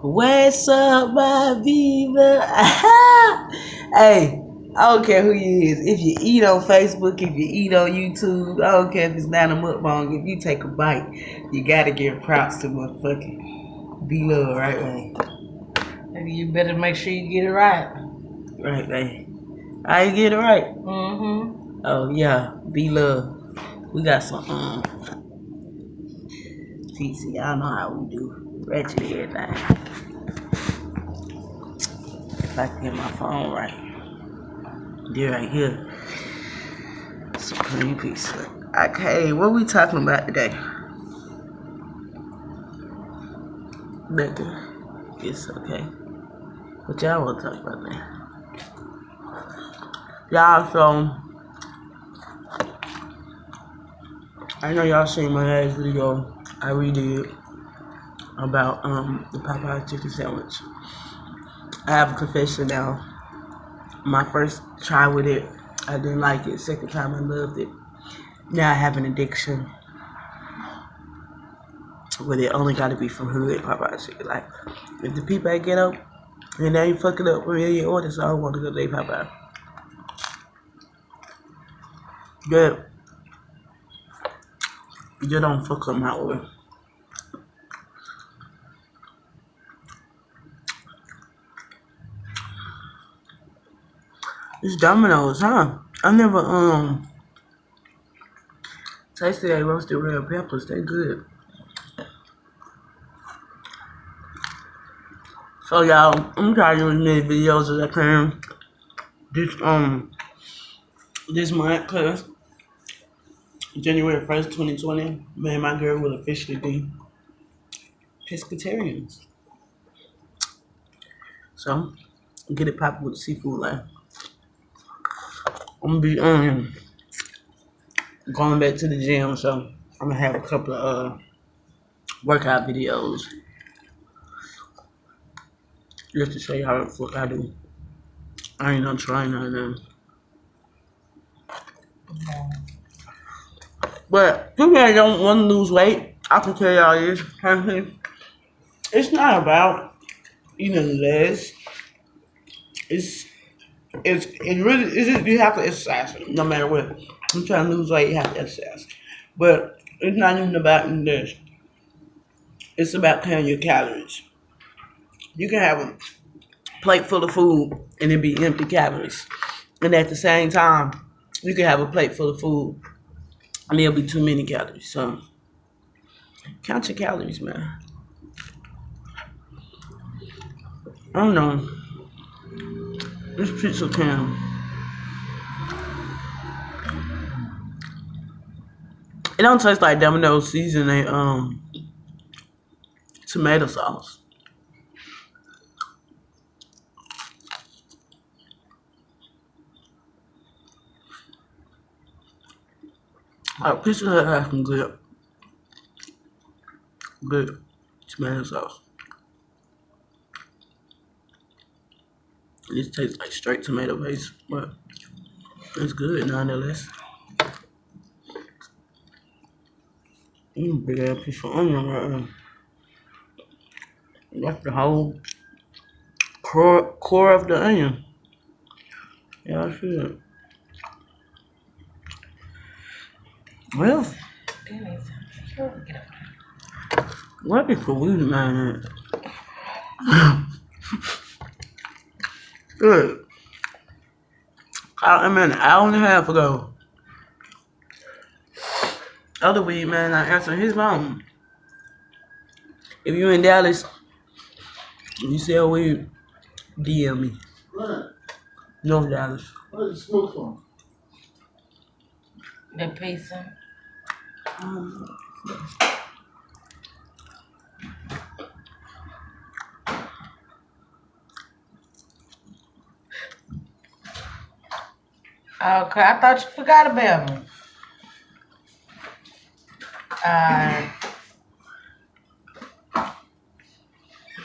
What's up, my diva? Hey, I don't care who you is. If you eat on Facebook, if you eat on YouTube, I don't care if it's not a mukbang. If you take a bite, you gotta give props to motherfucking be love, right, man? Maybe you better make sure you get it right. Right, man. I get it right. Mm-hmm. Oh yeah, be love. We got some PC. Y'all know how we do. Ratchet everything. If I can get my phone right. They're right here. Supreme pizza. Okay, what we talking about today? Better. It's okay. What y'all want to talk about now? Y'all, so I know y'all seen my last video I redid about the Popeye chicken sandwich. I have a confession now. My first try with it, I didn't like it. Second time, I loved it. Now I have an addiction where it only got to be from hood Popeye chicken. Like, if the people ain't get up and they ain't fucking up with any orders, I don't want to go to their Popeye. Good. You don't fuck up my order. It's Domino's, huh? I never tasted that roasted red peppers. They good. So y'all, I'm trying to do as many videos as I can this month, cause January 1st, 2020, me and my girl will officially be pescatarians. So get it poppin' with the seafood line. I'm gonna be going back to the gym, so I'm gonna have a couple of workout videos just to show you how the fuck I do. I ain't no trainer or nothing. But people that don't want to lose weight, I can tell y'all this personally. It's not about eating less. It really is. You have to exercise no matter what. I'm trying to lose weight. You have to exercise, but it's not even about eating less. It's about counting your calories. You can have a plate full of food and it be empty calories, and at the same time, you can have a plate full of food and there'll be too many calories. So count your calories, man. I don't know. This pizza can. It don't taste like Domino's seasoning tomato sauce. Pizza Hut has some good tomato sauce. This tastes like straight tomato paste, but it's good nonetheless. Big ass piece of onion right there. That's the whole core of the onion. Yeah, I see it. Well, what is the weed man at? Good. I mean, an hour and a half ago. Other weed man not answering his phone. If you in Dallas, you sell weed, DM me. Right. North Dallas. Where's the smoke from? The pizza. Okay, I thought you forgot about me.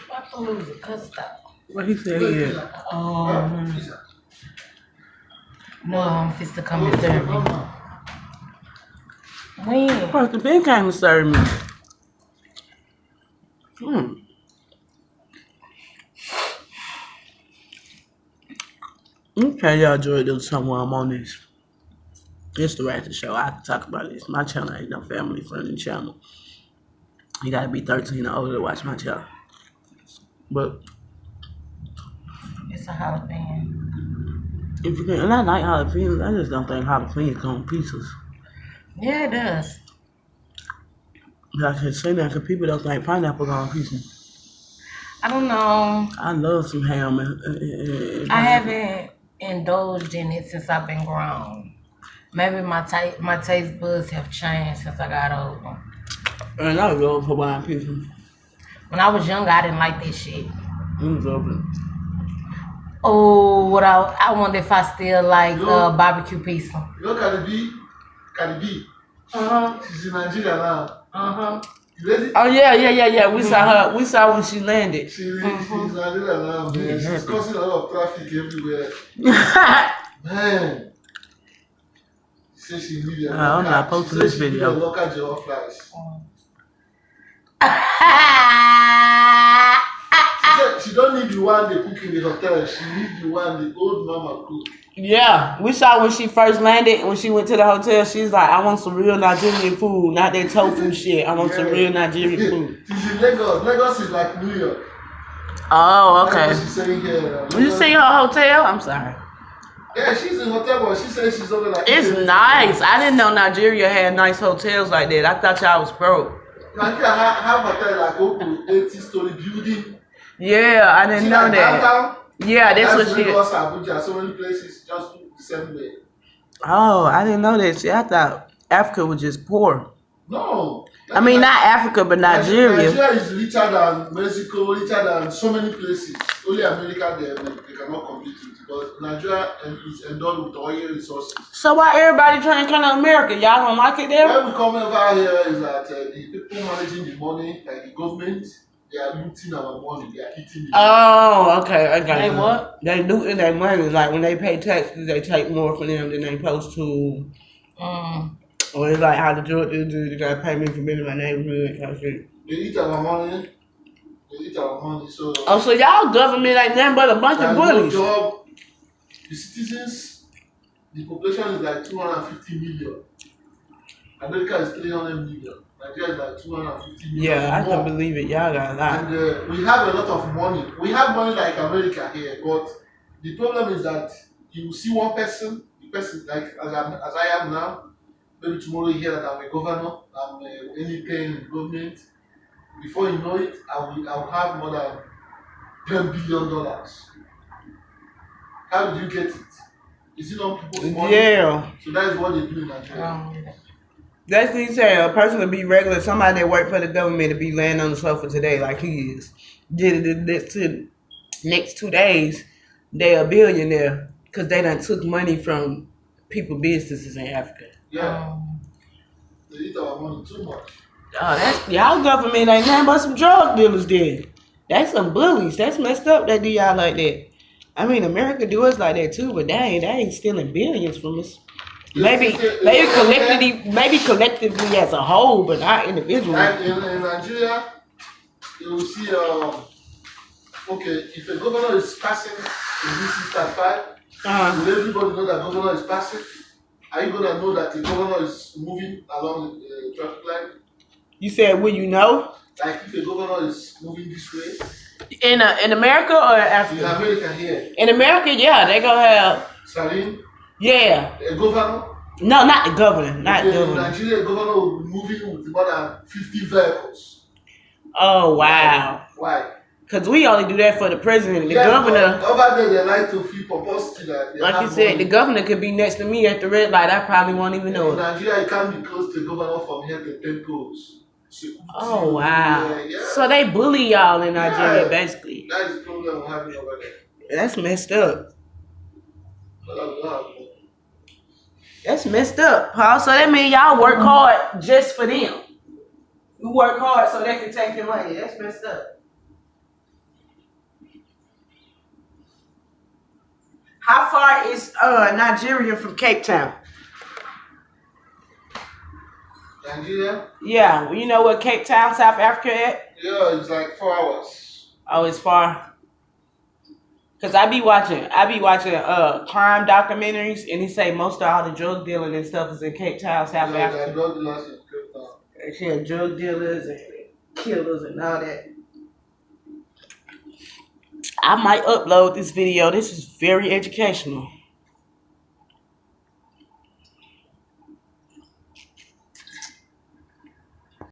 About to lose it, cussed out. What he said he is. No, I'm fixed to come and serve me. When? Supposed to been kind of serve me. Hmm. Okay, y'all enjoy doing something while I'm on this. It's the Ratchet Show. I can talk about this. My channel ain't no family friendly channel. You gotta be 13 or older to watch my channel. But It's a jalapeno. if you can, and I like jalapenos, I just don't think jalapenos come in pieces. Yeah, it does. I can say that because people don't think pineapple come in pieces. I don't know. I love some ham and I haven't indulged in it since I've been grown. Maybe my taste buds have changed since I got older. And I love Hawaiian pizza. When I was younger, I didn't like this shit. Love it. Oh, what I wonder if I still like barbecue pizza. You know Cardi B. She's in Nigeria now. Oh yeah. We saw her. We saw when she landed. She's in Nigeria now, man. She's causing a lot of traffic everywhere. Man. She said she needed a I'm not posting this video. A local jollof rice. She don't need the one they cook in the hotel. She need the one the old mama cook. Yeah, we saw when she first landed. When she went to the hotel, she's like, "I want some real Nigerian food, not that tofu shit. I want some real Nigerian food." She's in Lagos. Lagos is like New York. Oh, okay. That's what she's saying here. When you see her hotel, I'm sorry. Yeah, she's in hotel, but she says she's over like. It's nice. I didn't know Nigeria had nice hotels like that. I thought y'all was broke. Nigeria have hotel like open 80-story building. Yeah, I didn't know like that. Downtown, Yeah, that's what she. Lagos, Abuja, so many places just the same way. Oh, I didn't know that. See, I thought Africa was just poor. No. I mean, not Africa, but Nigeria. Nigeria is richer than Mexico, richer than so many places. Only America they cannot compete with because Nigeria is endowed with oil resources. So why everybody trying to come to America? Y'all don't like it there? Why we come over here is that the people managing the money, like the government, they are looting our money. They are eating it. Oh, okay. I got They it. what? They looting their money. Like when they pay taxes, they take more from them than they supposed to. Or it's like how the drug dealers do. They gotta pay me for being in my neighborhood. Kind of shit. They eat our money. So. Oh, so y'all government ain't nothing but a bunch of bullies. No job. The citizens, the population is like 250 million. America is 300 million. Nigeria is like 250 million. Yeah, I can believe it. Y'all got a lot. And we have a lot of money. We have money like America here, but the problem is that you will see one person, the person like as I am now, maybe tomorrow you hear that I'm a governor, I'm any paying in government. Before you know it, I will have more than $10 billion. How did you get it? Is it on people's money? Yeah. So that is what they do in Nigeria. That's what he said. A person to be regular, somebody that work for the government to be laying on the sofa today like he is. Did it next 2 days, they a billionaire because they done took money from people businesses in Africa. Yeah. They eat our money too much. Oh, that's y'all government ain't nothing but some drug dealers then. That's some bullies. That's messed up that do y'all like that. I mean, America do us like that too, but they ain't stealing billions from us. Maybe collectively as a whole, but not individually. Like in Nigeria, you will see okay, if a governor is passing in this 635, will everybody know that governor is passing? Are you gonna know that the governor is moving along the traffic line? You said, will you know? Like if a governor is moving this way. In America or Africa? In America here. In America, yeah, they gonna have. Sarin? Yeah. A governor? No, not the governor. Not the governor. In Nigeria, a governor will be moving with more than 50 vehicles. Oh wow. Why? Because we only do that for the president. The governor. Over there, they like to feel publicity that. Like you said, the governor could be next to me at the red light. I probably won't even know it. In Nigeria, you can't be close to the governor from here to 10 poles. Oh wow! Yeah. So they bully y'all in Nigeria, basically. That is the problem we're having over there. That's messed up. That's messed up, Paul. So that means y'all work hard just for them. You work hard so they can take your money. That's messed up. How far is Nigeria from Cape Town? Nigeria? Yeah, you know what Cape Town, South Africa at? Yeah, it's like 4 hours. Oh, it's far. Cause I be watching crime documentaries, and he say most of all the drug dealing and stuff is in Cape Town, South Yeah, the Africa. drug dealers in Cape Town. And she had drug dealers and killers and all that. I might upload this video. This is very educational.